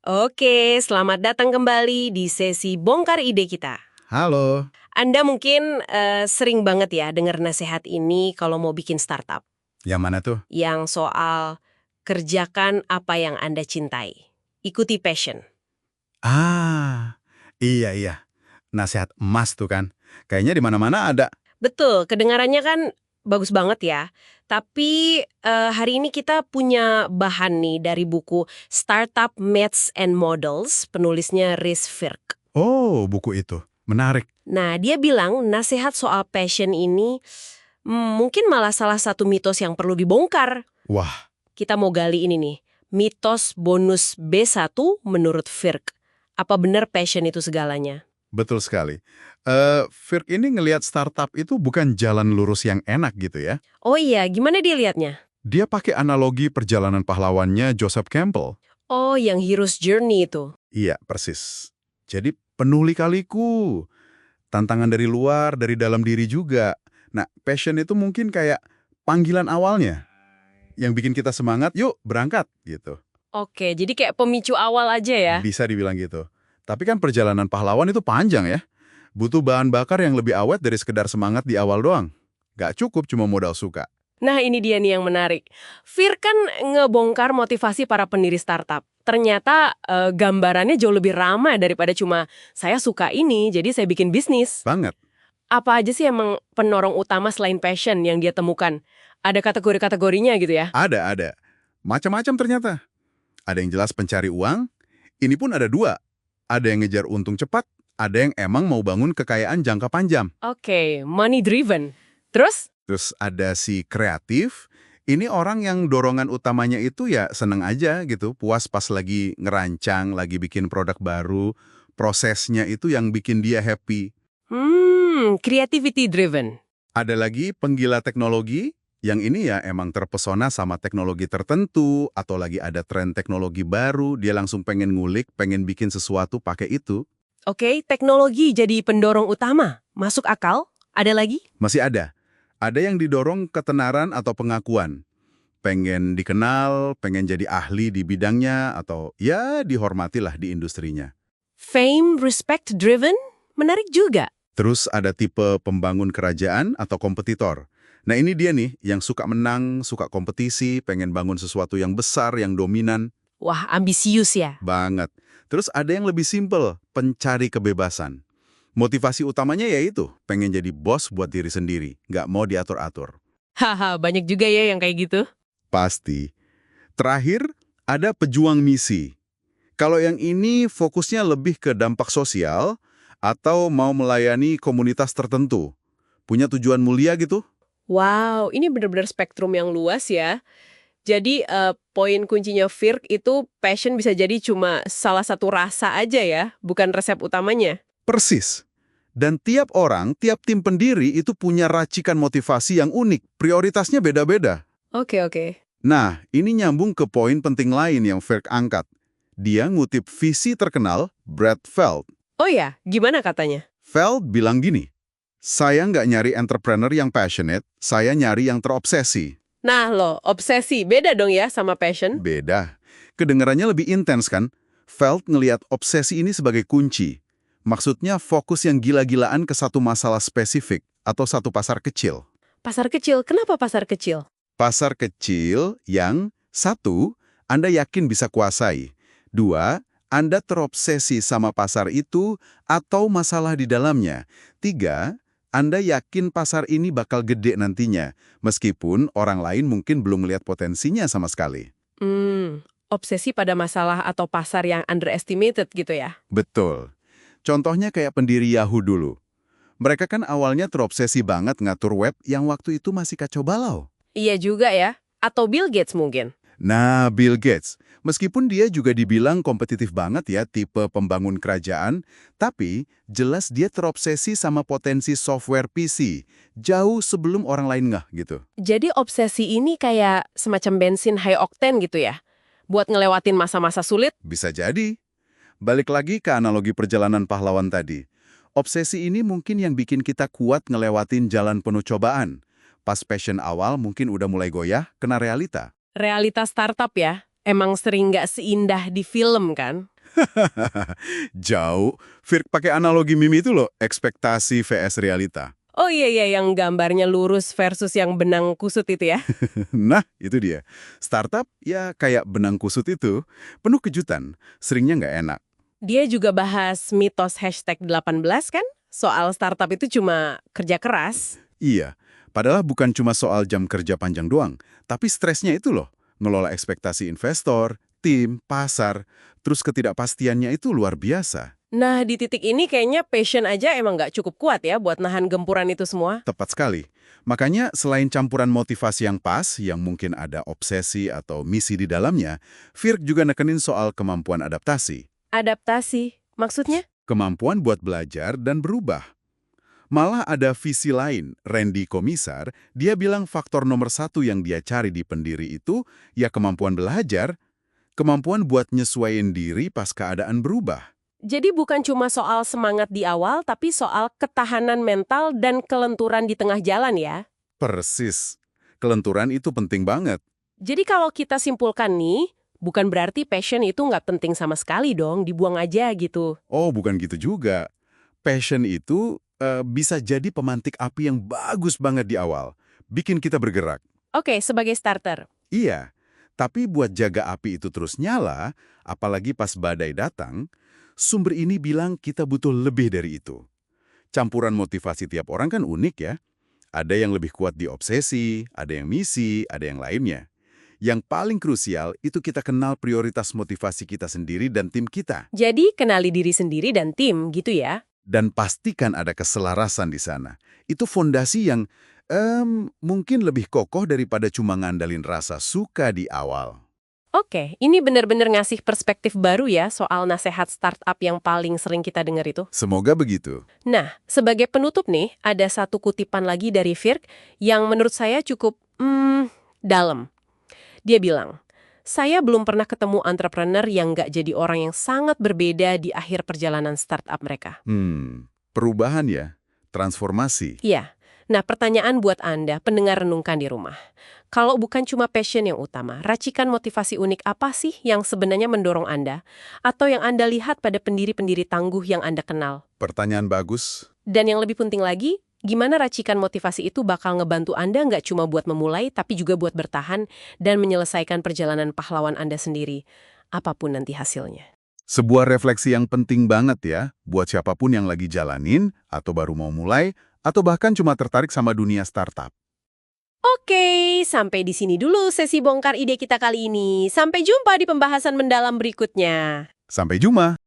Oke, selamat datang kembali di sesi bongkar ide kita. Halo. Anda mungkin sering banget ya dengar nasihat ini kalau mau bikin startup. Yang mana tuh? Yang soal kerjakan apa yang Anda cintai. Ikuti passion. Ah, iya. Nasihat emas tuh kan. Kayaknya di mana-mana ada. Betul, kedengarannya kan bagus banget ya. Tapi hari ini kita punya bahan nih dari buku Startup Myths and Models, penulisnya Rhys Firk. Oh, buku itu. Menarik. Nah, dia bilang nasihat soal passion ini mungkin malah salah satu mitos yang perlu dibongkar. Wah, Kita mau gali ini nih, mitos bonus B1 menurut Firk. Apa benar passion itu segalanya? betul sekali. Firk ini ngelihat startup itu bukan jalan lurus yang enak gitu ya. Oh iya, gimana dia lihatnya? Dia pakai analogi perjalanan pahlawannya Joseph Campbell. Oh, yang Hero's Journey itu. Iya, persis. Jadi penuh lika-liku. Tantangan dari luar, dari dalam diri juga. Nah, passion itu mungkin kayak panggilan awalnya. Yang bikin kita semangat, yuk berangkat gitu. Oke, jadi kayak pemicu awal aja ya? Bisa dibilang gitu. Tapi kan perjalanan pahlawan itu panjang ya. Butuh bahan bakar yang lebih awet dari sekedar semangat di awal doang. Gak cukup cuma modal suka. Nah, ini dia nih yang menarik. Fir kan ngebongkar motivasi para pendiri startup. Ternyata gambarannya jauh lebih ramai daripada cuma saya suka ini, jadi saya bikin bisnis. Banget. Apa aja sih emang penorong utama selain passion yang dia temukan? Ada kategori-kategorinya gitu ya? Ada. Macam-macam ternyata. Ada yang jelas pencari uang. Ini pun ada dua. Ada yang ngejar untung cepat. Ada yang emang mau bangun kekayaan jangka panjang. Oke, money driven. Terus? Terus ada si kreatif. Ini orang yang dorongan utamanya itu ya seneng aja gitu. Puas pas lagi ngerancang, lagi bikin produk baru. Prosesnya itu yang bikin dia happy. Creativity driven. Ada lagi penggila teknologi, yang ini ya emang terpesona sama teknologi tertentu, atau lagi ada tren teknologi baru, dia langsung pengen ngulik, pengen bikin sesuatu pakai itu. Oke, teknologi jadi pendorong utama. Masuk akal? Ada lagi? Masih ada. Ada yang didorong ketenaran atau pengakuan. Pengen dikenal, pengen jadi ahli di bidangnya, atau ya dihormatilah di industrinya. Fame, respect driven? Menarik juga. Terus ada tipe pembangun kerajaan atau kompetitor. Nah ini dia nih, yang suka menang, suka kompetisi, pengen bangun sesuatu yang besar, yang dominan. Wah, ambisius ya. Banget. Terus ada yang lebih simpel, pencari kebebasan. Motivasi utamanya yaitu pengen jadi bos buat diri sendiri, nggak mau diatur-atur. Haha, banyak juga ya yang kayak gitu. Pasti. Terakhir, ada pejuang misi. Kalau yang ini fokusnya lebih ke dampak sosial atau mau melayani komunitas tertentu. Punya tujuan mulia gitu? Wow, ini benar-benar spektrum yang luas ya. Jadi poin kuncinya Firk itu passion bisa jadi cuma salah satu rasa aja ya, bukan resep utamanya. Persis. Dan tiap orang, tiap tim pendiri itu punya racikan motivasi yang unik. Prioritasnya beda-beda. Oke. Nah, ini nyambung ke poin penting lain yang Firk angkat. Dia ngutip visi terkenal Brad Feld. Oh ya, gimana katanya? Feld bilang gini, saya nggak nyari entrepreneur yang passionate, saya nyari yang terobsesi. Nah loh, obsesi. Beda dong ya sama passion. Beda. Kedengarannya lebih intens kan? Feld ngelihat obsesi ini sebagai kunci. Maksudnya fokus yang gila-gilaan ke satu masalah spesifik atau satu pasar kecil. Pasar kecil, kenapa pasar kecil? Pasar kecil yang satu, Anda yakin bisa kuasai. Dua, Anda terobsesi sama pasar itu atau masalah di dalamnya. Tiga, Anda yakin pasar ini bakal gede nantinya, meskipun orang lain mungkin belum melihat potensinya sama sekali. Obsesi pada masalah atau pasar yang underestimated gitu ya? Betul. Contohnya kayak pendiri Yahoo dulu. Mereka kan awalnya terobsesi banget ngatur web yang waktu itu masih kacau balau. Iya juga ya. Atau Bill Gates mungkin. Nah, Bill Gates, meskipun dia juga dibilang kompetitif banget ya tipe pembangun kerajaan, tapi jelas dia terobsesi sama potensi software PC, jauh sebelum orang lain ngeh gitu. Jadi obsesi ini kayak semacam bensin high octane gitu ya? Buat ngelewatin masa-masa sulit? Bisa jadi. Balik lagi ke analogi perjalanan pahlawan tadi. Obsesi ini mungkin yang bikin kita kuat ngelewatin jalan penuh cobaan. Pas passion awal mungkin udah mulai goyah, kena realita. Realitas startup ya? Emang sering nggak seindah di film kan? Jauh. Firk pakai analogi meme itu loh, ekspektasi vs realita. Oh iya, iya, yang gambarnya lurus versus yang benang kusut itu ya. Nah, itu dia. Startup ya kayak benang kusut itu, penuh kejutan, seringnya nggak enak. Dia juga bahas mitos #18 kan? Soal startup itu cuma kerja keras. Iya, padahal bukan cuma soal jam kerja panjang doang, tapi stresnya itu loh, ngelola ekspektasi investor, tim, pasar, terus ketidakpastiannya itu luar biasa. Nah, di titik ini kayaknya passion aja emang nggak cukup kuat ya buat nahan gempuran itu semua. Tepat sekali. Makanya selain campuran motivasi yang pas, yang mungkin ada obsesi atau misi di dalamnya, Firk juga nekenin soal kemampuan adaptasi. Adaptasi, maksudnya? Kemampuan buat belajar dan berubah. Malah ada visi lain, Randy Komisar, dia bilang faktor nomor satu yang dia cari di pendiri itu, ya kemampuan belajar, kemampuan buat nyesuaiin diri pas keadaan berubah. Jadi bukan cuma soal semangat di awal, tapi soal ketahanan mental dan kelenturan di tengah jalan ya. Persis. Kelenturan itu penting banget. Jadi kalau kita simpulkan nih, bukan berarti passion itu nggak penting sama sekali dong, dibuang aja gitu. Oh, bukan gitu juga. Passion itu bisa jadi pemantik api yang bagus banget di awal. Bikin kita bergerak. Oke, sebagai starter. Iya, tapi buat jaga api itu terus nyala, apalagi pas badai datang, sumber ini bilang kita butuh lebih dari itu. Campuran motivasi tiap orang kan unik ya. Ada yang lebih kuat di obsesi, ada yang misi, ada yang lainnya. Yang paling krusial itu kita kenal prioritas motivasi kita sendiri dan tim kita. Jadi kenali diri sendiri dan tim gitu ya. Dan pastikan ada keselarasan di sana. Itu fondasi yang mungkin lebih kokoh daripada cuma ngandalin rasa suka di awal. Oke, ini benar-benar ngasih perspektif baru ya soal nasihat startup yang paling sering kita dengar itu. Semoga begitu. Nah, sebagai penutup nih, ada satu kutipan lagi dari Firk yang menurut saya cukup dalam. Dia bilang, saya belum pernah ketemu entrepreneur yang nggak jadi orang yang sangat berbeda di akhir perjalanan startup mereka. Perubahan ya, transformasi. Iya. Nah, pertanyaan buat Anda, pendengar renungkan di rumah. Kalau bukan cuma passion yang utama, racikan motivasi unik apa sih yang sebenarnya mendorong Anda? Atau yang Anda lihat pada pendiri-pendiri tangguh yang Anda kenal? Pertanyaan bagus. Dan yang lebih penting lagi, gimana racikan motivasi itu bakal ngebantu Anda nggak cuma buat memulai, tapi juga buat bertahan dan menyelesaikan perjalanan pahlawan Anda sendiri, apapun nanti hasilnya. Sebuah refleksi yang penting banget ya, buat siapapun yang lagi jalanin, atau baru mau mulai, atau bahkan cuma tertarik sama dunia startup. Oke, sampai di sini dulu sesi bongkar ide kita kali ini. Sampai jumpa di pembahasan mendalam berikutnya. Sampai jumpa!